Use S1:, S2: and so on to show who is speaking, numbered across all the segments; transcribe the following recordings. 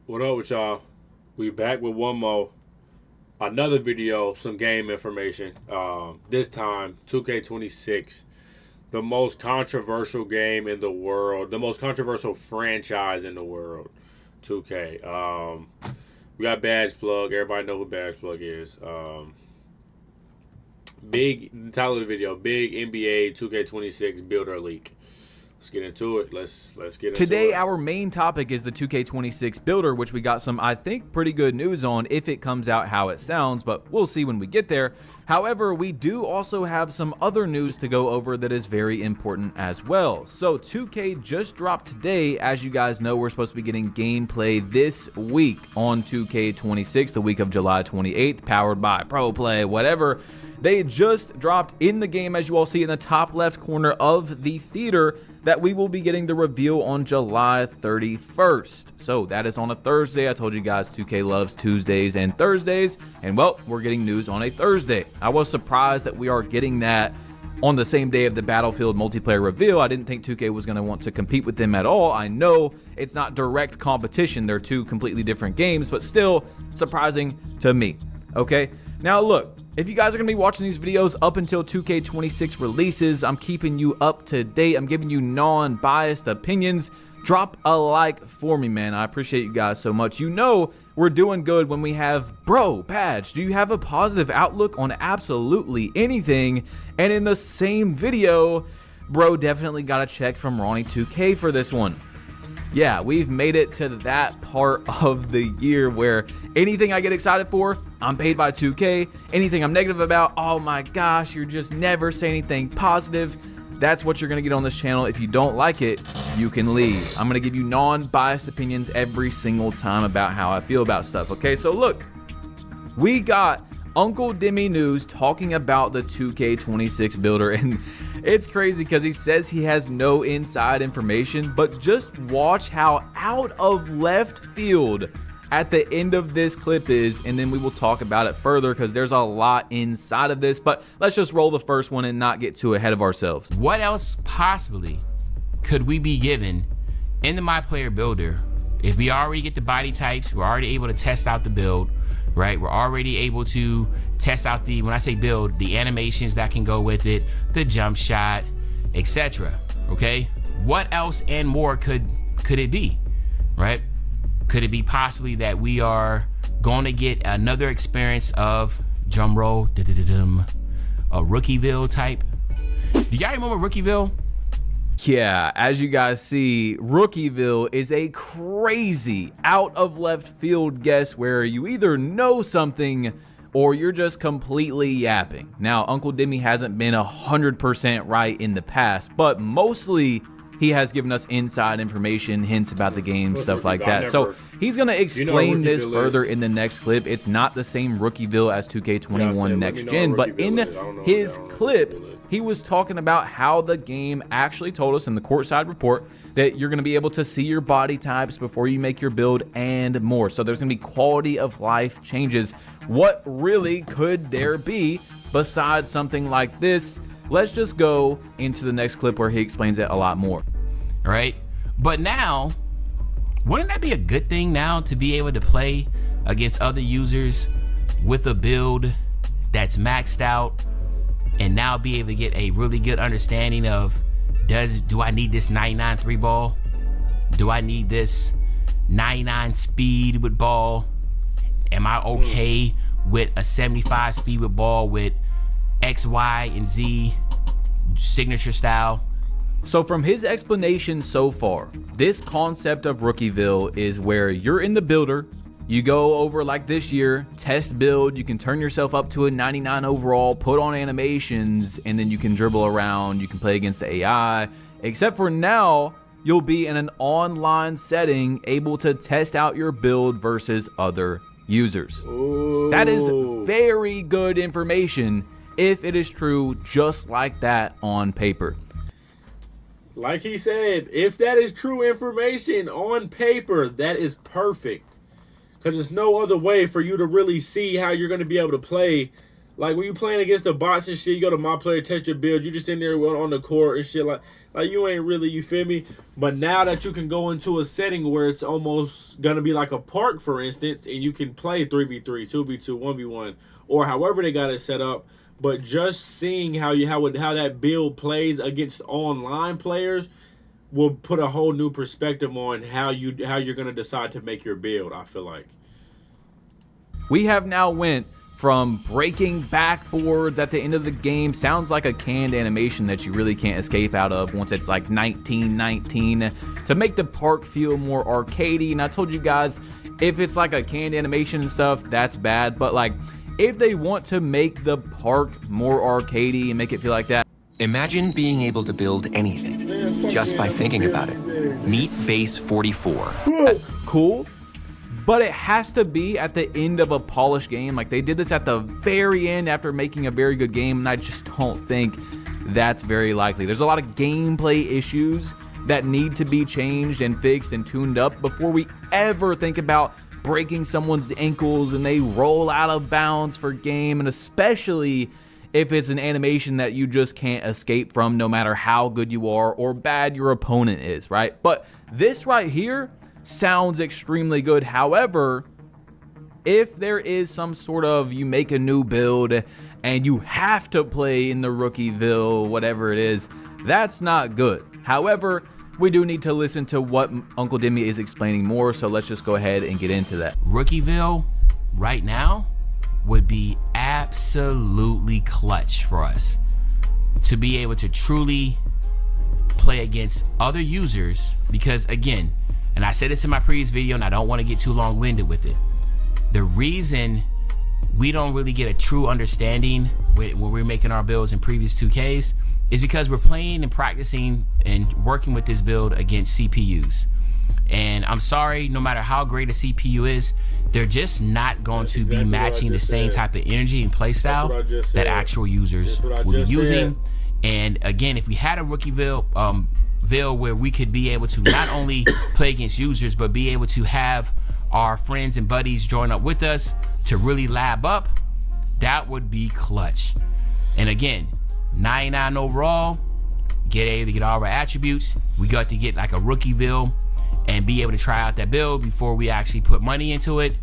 S1: What up with y'all? We back with another video, some game information. This time, 2K26, the most controversial game in the world, the most controversial franchise in the world. 2K. We got Badge Plug. Everybody know who Badge Plug is. Big title of the video: Big NBA 2K26 Builder Leak. Let's get into it. Let's get into it.
S2: Today, our main topic is the 2K26 builder, which we got some, I think, pretty good news on if it comes out how it sounds, but we'll see when we get there. However, we do also have some other news to go over that is very important as well. So 2K just dropped today. As you guys know, we're supposed to be getting gameplay this week on 2K26, the week of July 28th, powered by ProPlay, whatever. They just dropped in the game, as you all see in the top left corner of the theater, that we will be getting the reveal on July 31st. So that is on a Thursday. I told you guys 2K loves Tuesdays and Thursdays, and well, we're getting news on a Thursday. I was surprised that we are getting that on the same day of the Battlefield multiplayer reveal. I didn't think 2K was going to want to compete with them at all. I know it's not direct competition. They're two completely different games, but still surprising to me. Okay, now look, if you guys are going to be watching these videos up until 2K26 releases, I'm keeping you up to date. I'm giving you non-biased opinions. Drop a like for me, man. I appreciate you guys so much. You know we're doing good when we have, bro, Badge, do you have a positive outlook on absolutely anything? And in the same video, bro, definitely got a check from Ronnie2K for this one. Yeah, we've made it to that part of the year where anything I get excited for, I'm paid by 2K. Anything I'm negative about, oh my gosh, you're just never saying anything positive. That's what you're going to get on this channel. If you don't like it, you can leave. I'm going to give you non-biased opinions every single time about how I feel about stuff. Okay, so look, we got Uncle Demi News talking about the 2K26 builder, and it's crazy because he says he has no inside information, but just watch how out of left field at the end of this clip is, and then we will talk about it further because there's a lot inside of this. But let's just roll the first one and not get too ahead of ourselves.
S3: What else possibly could we be given in the My Player Builder if we already get the body types, we're already able to test out the build, right? We're already able to test out the, when I say build, the animations that can go with it, the jump shot, etc. Okay, what else and more could it be, right? Could it be possibly that we are going to get another experience of, drum roll, a Rookieville type? Do y'all remember Rookieville?
S2: Yeah, as you guys see, Rookieville is a crazy out of left field guess where you either know something or you're just completely yapping. Now, Uncle Demi hasn't been 100% right in the past, but mostly he has given us inside information, hints about the game, stuff like that. So he's going to explain this further in the next clip. It's not the same Rookieville as 2K21 Next Gen, but in his clip, he was talking about how the game actually told us in the courtside report that you're going to be able to see your body types before you make your build and more. So there's going to be quality of life changes. What really could there be besides something like this? Let's just go into the next clip where he explains it a lot more.
S3: Right? But now, wouldn't that be a good thing now to be able to play against other users with a build that's maxed out and now be able to get a really good understanding of, do I need this 99 3 ball? Do I need this 99 speed with ball? Am I okay with a 75 speed with ball with X, Y, and Z signature style?
S2: So from his explanation so far, this concept of Rookieville is where you're in the builder, you go over like this year, test build, you can turn yourself up to a 99 overall, put on animations, and then you can dribble around, you can play against the AI, except for now, you'll be in an online setting able to test out your build versus other users.
S1: Ooh.
S2: That is very good information if it is true just like that on paper.
S1: Like he said, if that is true information on paper, that is perfect. Because there's no other way for you to really see how you're going to be able to play Like when you playing against the bots and shit, you go to my player, test your build, you just in there on the court and shit. Like you ain't really, you feel me? But now that you can go into a setting where it's almost gonna be like a park, for instance, and you can play 3v3, 2v2, 1v1, or however they got it set up. But just seeing how that build plays against online players will put a whole new perspective on how you're gonna decide to make your build. I feel like
S2: we have now went from breaking backboards at the end of the game, sounds like a canned animation that you really can't escape out of once it's like 1919, to make the park feel more arcadey. And I told you guys, if it's like a canned animation and stuff, that's bad. But like, if they want to make the park more arcadey and make it feel like that.
S4: Imagine being able to build anything just by thinking about it. Meet Base 44.
S2: Cool. But it has to be at the end of a polished game. Like, they did this at the very end after making a very good game, and I just don't think that's very likely. There's a lot of gameplay issues that need to be changed and fixed and tuned up before we ever think about breaking someone's ankles and they roll out of bounds for game, and especially if it's an animation that you just can't escape from no matter how good you are or bad your opponent is, right? But this right here sounds extremely good. However, if there is some sort of, you make a new build and you have to play in the Rookieville, whatever it is, that's not good. However, we do need to listen to what Uncle Demi is explaining more, so let's just go ahead and get into that.
S3: Rookieville right now would be absolutely clutch for us to be able to truly play against other users, because again, and I said this in my previous video and I don't want to get too long-winded with it, the reason we don't really get a true understanding when we're making our builds in previous 2Ks is because we're playing and practicing and working with this build against CPUs. And I'm sorry, no matter how great a CPU is, they're just not going to be matching the same type of energy and play style that actual users will be using. And again, if we had a Rookieville where we could be able to not only play against users, but be able to have our friends and buddies join up with us to really lab up, that would be clutch. And again, 99 overall, able to get all our attributes. We got to get like a Rookieville and be able to try out that build before we actually put money into it.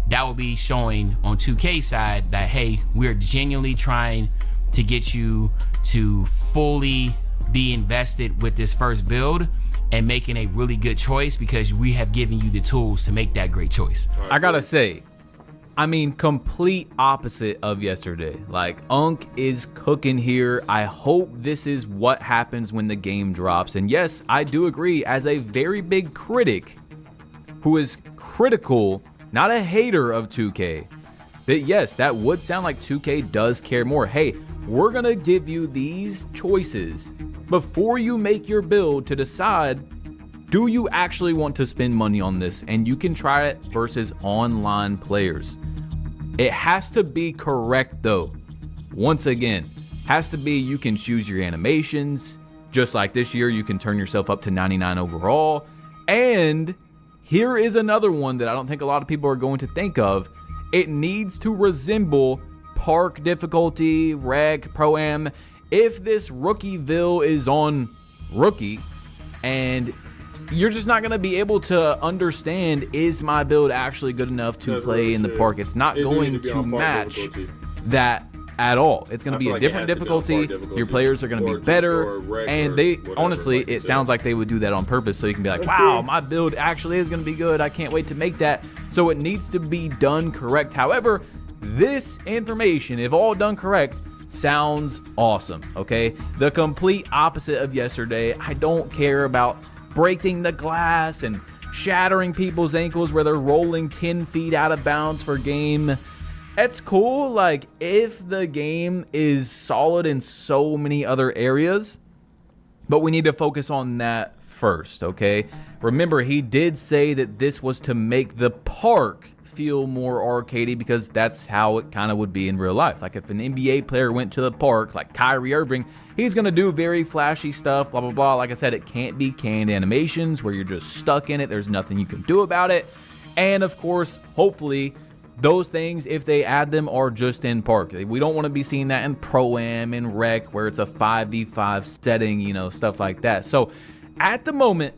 S3: That will be showing on 2K side that, hey, we're genuinely trying to get you to fully be invested with this first build and making a really good choice, because we have given you the tools to make that great choice.
S2: I gotta say, I mean, complete opposite of yesterday. Like, Unk is cooking here. I hope this is what happens when the game drops. And yes, I do agree, as a very big critic who is critical, not a hater of 2K, that yes, that would sound like 2K does care more. Hey, we're gonna give you these choices before you make your build to decide, do you actually want to spend money on this? And you can try it versus online players. It has to be correct though. Once again, has to be, you can choose your animations. Just like this year, you can turn yourself up to 99 overall. And here is another one that I don't think a lot of people are going to think of. It needs to resemble park difficulty, reg, pro-am. If this Rookieville is on Rookie, and you're just not going to be able to understand, is my build actually good enough to play in the park? It's not going to match that at all. It's going to be a different difficulty. Your players are going to be better, and they honestly, it sounds like they would do that on purpose, so you can be like, wow, my build actually is going to be good. I can't wait to make that. So it needs to be done correct. However, this information, if all done correct, sounds awesome. Okay, the complete opposite of yesterday. I don't care about breaking the glass and shattering people's ankles where they're rolling 10 feet out of bounds for game. It's cool, like, if the game is solid in so many other areas, but we need to focus on that first. Okay, remember, he did say that this was to make the park feel more arcadey, because that's how it kind of would be in real life. Like, if an NBA player went to the park, like Kyrie Irving, he's going to do very flashy stuff, blah, blah, blah. Like I said, it can't be canned animations where you're just stuck in it. There's nothing you can do about it. And of course, hopefully, those things, if they add them, are just in park. We don't want to be seeing that in Pro-Am and Rec, where it's a 5v5 setting, you know, stuff like that. So at the moment,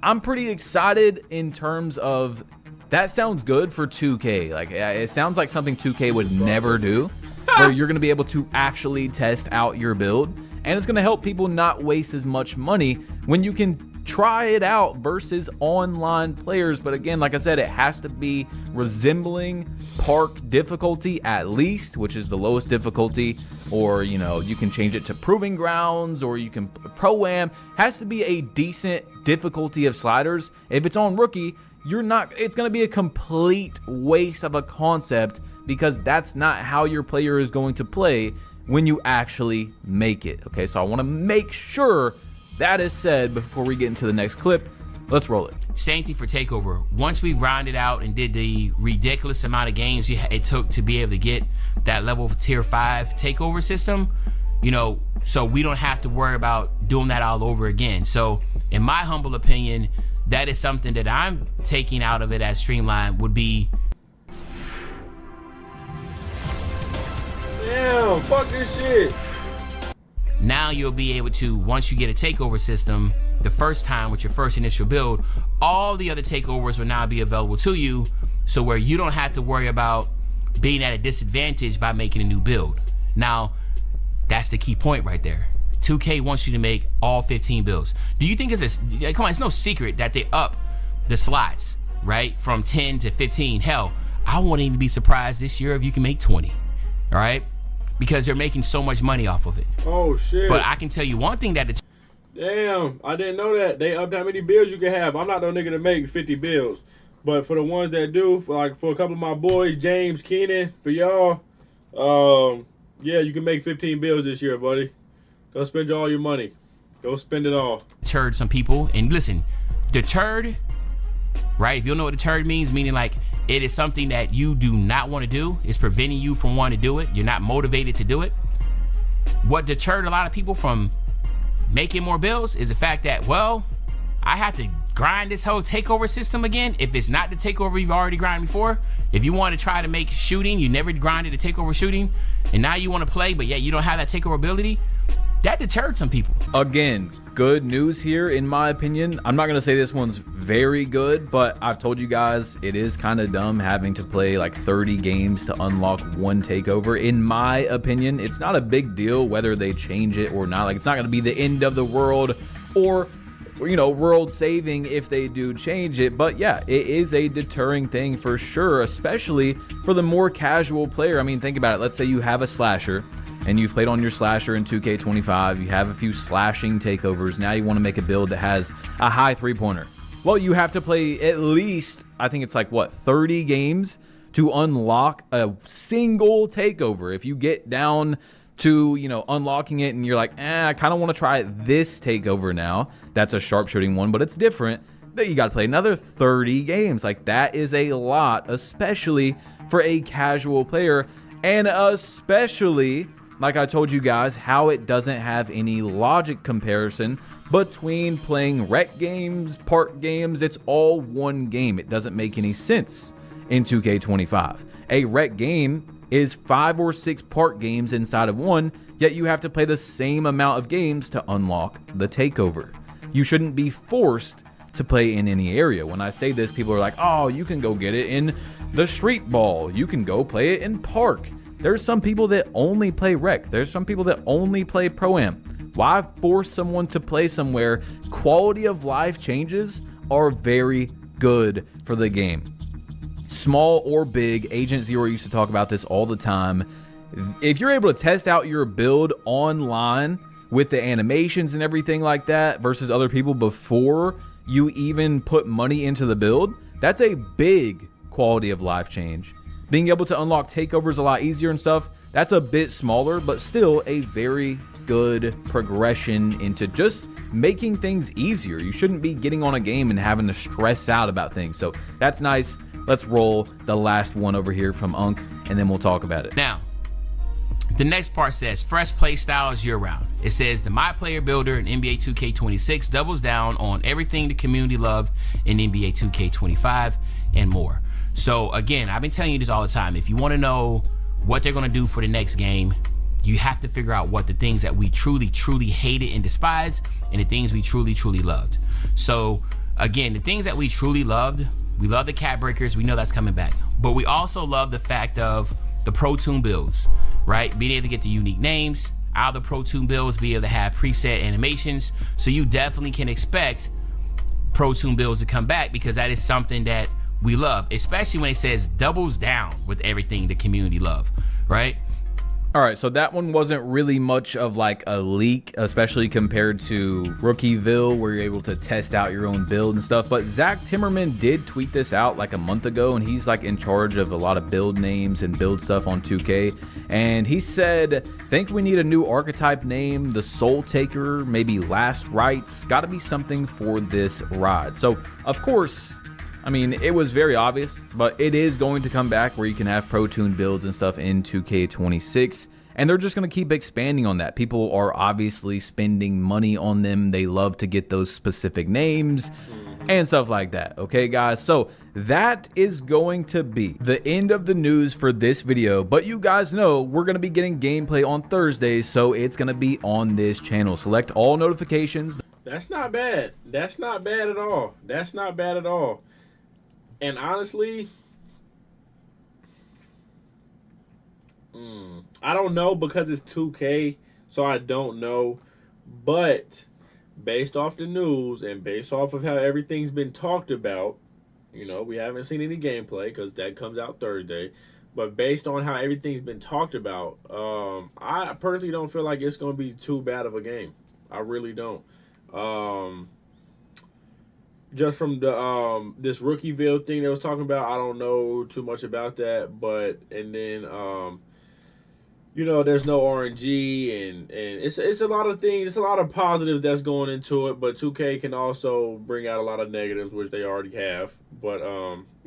S2: I'm pretty excited in terms of that sounds good for 2K. Like, it sounds like something 2K would never do, where you're going to be able to actually test out your build, and it's going to help people not waste as much money when you can try it out versus online players. But again, like I said, it has to be resembling park difficulty at least, which is the lowest difficulty, or you know, you can change it to proving grounds, or you can Pro-Am. Has to be a decent difficulty of sliders. If it's on rookie, it's going to be a complete waste of a concept, because that's not how your player is going to play when you actually make it. Okay, so I want to make sure that is said before we get into the next clip. Let's roll it.
S3: Same thing for Takeover. Once we grinded out and did the ridiculous amount of games it took to be able to get that level of tier 5 Takeover system, you know, so we don't have to worry about doing that all over again. So in my humble opinion, that is something that I'm taking out of it as Streamline would be.
S1: Damn, fuck this shit.
S3: Now you'll be able to, once you get a takeover system, the first time with your first initial build, all the other takeovers will now be available to you, so where you don't have to worry about being at a disadvantage by making a new build. Now, that's the key point right there. 2K wants you to make all 15 builds. Do you think come on, it's no secret that they up the slots, right? From 10 to 15. Hell, I won't even be surprised this year if you can make 20, all right? Because they're making so much money off of it.
S1: Oh, shit.
S3: But I can tell you one thing that
S1: damn, I didn't know that. They upped how many builds you can have. I'm not no nigga to make 50 builds. But for the ones that do, for a couple of my boys, James, Keenan, for y'all, yeah, you can make 15 builds this year, buddy. Go spend all your money. Go spend it all.
S3: Deterred some people. And listen, deterred, right? If you don't know what deterred means, meaning like it is something that you do not want to do. It's preventing you from wanting to do it. You're not motivated to do it. What deterred a lot of people from making more builds is the fact that, well, I have to grind this whole takeover system again. If it's not the takeover you've already grinded before, if you want to try to make shooting, you never grinded a takeover shooting, and now you want to play, but yet you don't have that takeover ability, that deterred some people.
S2: Again, good news here, in my opinion. I'm not going to say this one's very good, but I've told you guys it is kind of dumb having to play like 30 games to unlock one takeover. In my opinion, it's not a big deal whether they change it or not. Like, it's not going to be the end of the world or, you know, world saving if they do change it. But yeah, it is a deterring thing for sure, especially for the more casual player. I mean, think about it. Let's say you have a slasher and you've played on your slasher in 2K25, you have a few slashing takeovers, now you want to make a build that has a high three-pointer. Well, you have to play at least, I think it's like, what, 30 games to unlock a single takeover. If you get down to, you know, unlocking it and you're like, I kind of want to try this takeover now, that's a sharpshooting one, but it's different, then you got to play another 30 games. Like, that is a lot, especially for a casual player, and especially, like I told you guys, how it doesn't have any logic comparison between playing rec games, park games. It's all one game. It doesn't make any sense in 2K25. A rec game is 5 or 6 park games inside of one, yet you have to play the same amount of games to unlock the takeover. You shouldn't be forced to play in any area. When I say this, people are like, oh, you can go get it in the street ball. You can go play it in park. There's some people that only play rec. There's some people that only play Pro-Am. Why force someone to play somewhere? Quality of life changes are very good for the game. Small or big, Agent Zero used to talk about this all the time. If you're able to test out your build online with the animations and everything like that versus other people before you even put money into the build, that's a big quality of life change. Being able to unlock takeovers a lot easier and stuff, that's a bit smaller, but still a very good progression into just making things easier. You shouldn't be getting on a game and having to stress out about things. So that's nice. Let's roll the last one over here from Unk, and then we'll talk about it.
S3: Now, the next part says fresh play styles year round. It says the My Player Builder in NBA 2K26 doubles down on everything the community loved in NBA 2K25 and more. So again, I've been telling you this all the time. If you want to know what they're going to do for the next game, you have to figure out what the things that we truly, truly hated and despised and the things we truly, truly loved. So again, the things that we truly loved, we love the cat breakers. We know that's coming back. But we also love the fact of the Pro Toon builds, right? Being able to get the unique names out of the Pro Toon builds, be able to have preset animations. So you definitely can expect Pro Toon builds to come back, because that is something that we love, especially when it says doubles down with everything the community love, right?
S2: All right, so that one wasn't really much of like a leak, especially compared to Rookieville, where you're able to test out your own build and stuff. But Zach Timmerman did tweet this out like a month ago, and he's like in charge of a lot of build names and build stuff on 2K. And he said, think we need a new archetype name, the Soul Taker, maybe Last Rites. Got to be something for this ride. So, of course, I mean, it was very obvious, but it is going to come back where you can have Pro Toon builds and stuff in 2K26, and they're just going to keep expanding on that. People are obviously spending money on them. They love to get those specific names and stuff like that. Okay, guys, so that is going to be the end of the news for this video, but you guys know we're going to be getting gameplay on Thursdays, so it's going to be on this channel. Select all notifications.
S1: That's not bad. That's not bad at all. That's not bad at all. And honestly, I don't know, because it's 2K, so I don't know. But based off the news and based off of how everything's been talked about, you know, we haven't seen any gameplay because that comes out Thursday. But based on how everything's been talked about, I personally don't feel like it's going to be too bad of a game. I really don't. Just from the this Rookieville thing they was talking about, I don't know too much about that. But and then you know, there's no RNG and it's a lot of things. It's a lot of positives that's going into it. But 2K can also bring out a lot of negatives, which they already have. But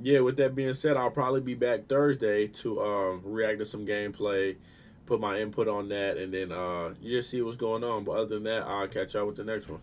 S1: yeah, with that being said, I'll probably be back Thursday to react to some gameplay, put my input on that, and then you just see what's going on. But other than that, I'll catch y'all with the next one.